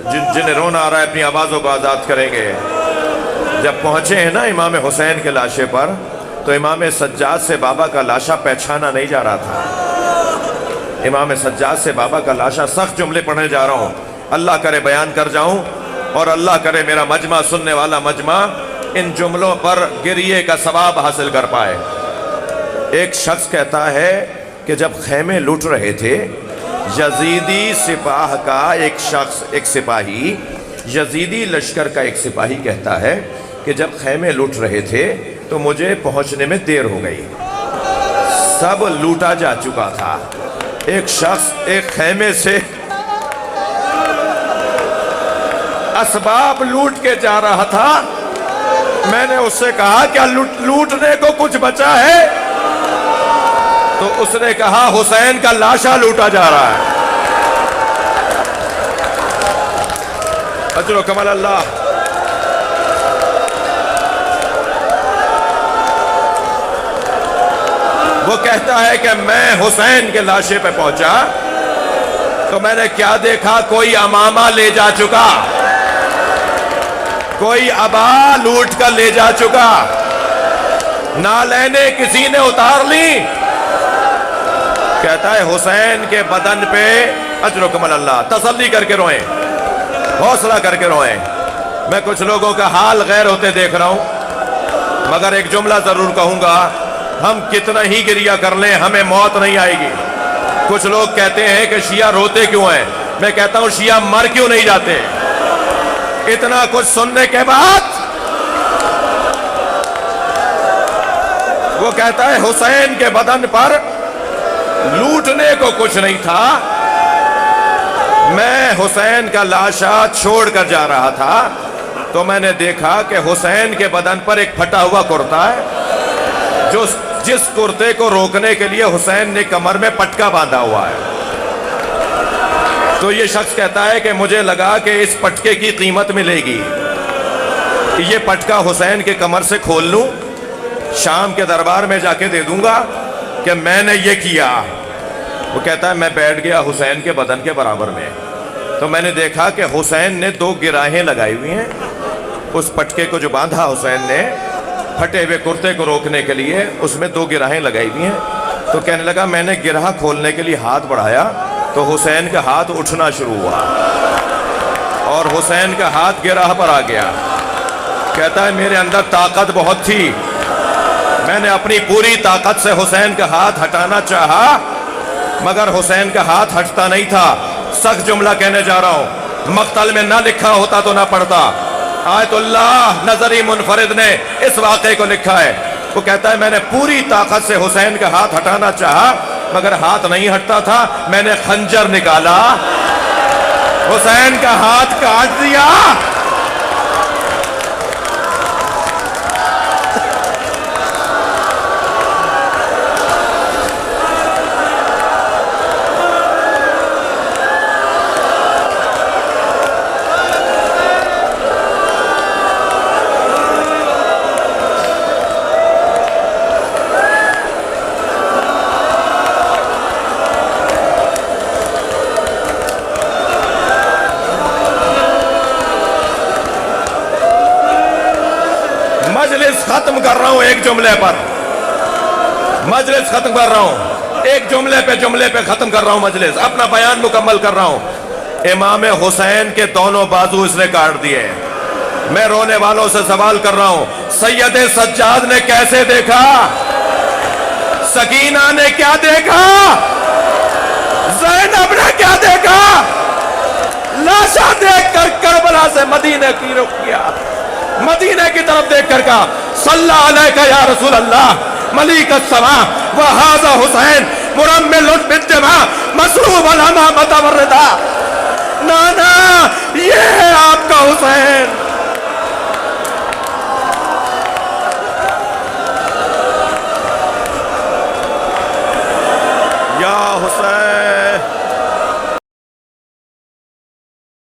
जिन्हें रोना आ रहा है अपनी आवाज़ों को आज़ाद करेंगे। जब पहुँचे हैं ना इमाम हुसैन के लाशे पर, तो इमाम सज्जाद से बाबा का लाशा पहचाना नहीं जा रहा था। इमाम सज्जाद से बाबा का लाशा, सख्त जुमले पढ़ने जा रहा हूँ, अल्लाह करे बयान कर जाऊँ और अल्लाह करे मेरा मजमा, सुनने वाला मजमा, इन जुमलों पर गिरिए का सवाब हासिल कर पाए। एक शख्स कहता है कि जब खैमे लूट रहे थे, यजीदी सिपाह का एक शख्स, एक सिपाही, यजीदी लश्कर का एक सिपाही कहता है कि जब खैमे लूट रहे थे तो मुझे पहुंचने में देर हो गई, सब लूटा जा चुका था। एक शख्स एक खैमे से असबाब लूट के जा रहा था। मैंने उससे कहा क्या लूटने को कुछ बचा है? तो उसने कहा हुसैन का लाशा लूटा जा रहा है। अजर कमल अल्लाह। वो कहता है कि मैं हुसैन के लाशे पे पहुंचा तो मैंने क्या देखा, कोई अमामा ले जा चुका, कोई अबा लूट कर ले जा चुका, नालैने किसी ने उतार ली। कहता है हुसैन के बदन पे, अजर कमल अल्लाह, तसल्ली करके रोएं, हौसला करके रोएं। मैं कुछ लोगों का हाल गैर होते देख रहा हूं, मगर एक जुमला जरूर कहूंगा, हम कितना ही गिरिया कर लें हमें मौत नहीं आएगी। कुछ लोग कहते हैं कि शिया रोते क्यों हैं, मैं कहता हूं शिया मर क्यों नहीं जाते। इतना कुछ सुनने के बाद वो कहता है हुसैन के बदन पर लूटने को कुछ नहीं था, मैं हुसैन का लाशा छोड़ कर जा रहा था तो मैंने देखा कि हुसैन के बदन पर एक फटा हुआ कुर्ता है, जिस कुर्ते को रोकने के लिए हुसैन ने कमर में पटका बांधा हुआ है। तो ये शख्स कहता है कि मुझे लगा कि इस पटके की कीमत मिलेगी, ये पटका हुसैन के कमर से खोल लूं, शाम के दरबार में जाके दे दूंगा कि मैंने ये किया। वो कहता है मैं बैठ गया हुसैन के बदन के बराबर में, तो मैंने देखा कि हुसैन ने 2 गिराहें लगाई हुई हैं। उस पटके को जो बांधा हुसैन ने फटे हुए कुर्ते को रोकने के लिए, उसमें 2 गिराहें लगाई हुई हैं। तो कहने लगा मैंने गिराह खोलने के लिए हाथ बढ़ाया तो हुसैन का हाथ उठना शुरू हुआ और हुसैन का हाथ गिराह पर आ गया। कहता है मेरे अंदर ताकत बहुत थी, मैंने अपनी पूरी ताकत से हुसैन का हाथ हटाना चाहा, मगर हुसैन का हाथ हटता नहीं था। सख्त जुमला कहने जा रहा हूं, मक्तल में ना लिखा होता तो ना पढ़ता। आयतुल्लाह नजरी मुनफरिद ने इस वाक़े को लिखा है। वो कहता है मैंने पूरी ताकत से हुसैन का हाथ हटाना चाहा, मगर हाथ नहीं हटता था। मैंने खंजर निकाला, हुसैन का हाथ काट दिया। मजलिस खत्म कर रहा हूं एक जुमले पर, मजलिस खत्म कर रहा हूं एक जुमले पे खत्म कर रहा हूं मजलिस, अपना बयान मुकम्मल कर रहा हूं। इमाम हुसैन के दोनों बाजू इसने काट दिए। मैं रोने वालों से सवाल कर रहा हूं, सैयद सज्जाद ने कैसे देखा? सकीना ने क्या देखा? ज़ैनब ने क्या देखा? लाशा देखकर करबला से मदीने की रुख किया, मदीने की तरफ देखकर कहा सल्लल्लाहु अलैहि या रसूल अल्लाह मलिक अस्समा व हाज़ा हुसैन मुरम्मिलुन बिद्दमा मसरूब अलमा मतवर्रदा। नाना ये है आपका हुसैन।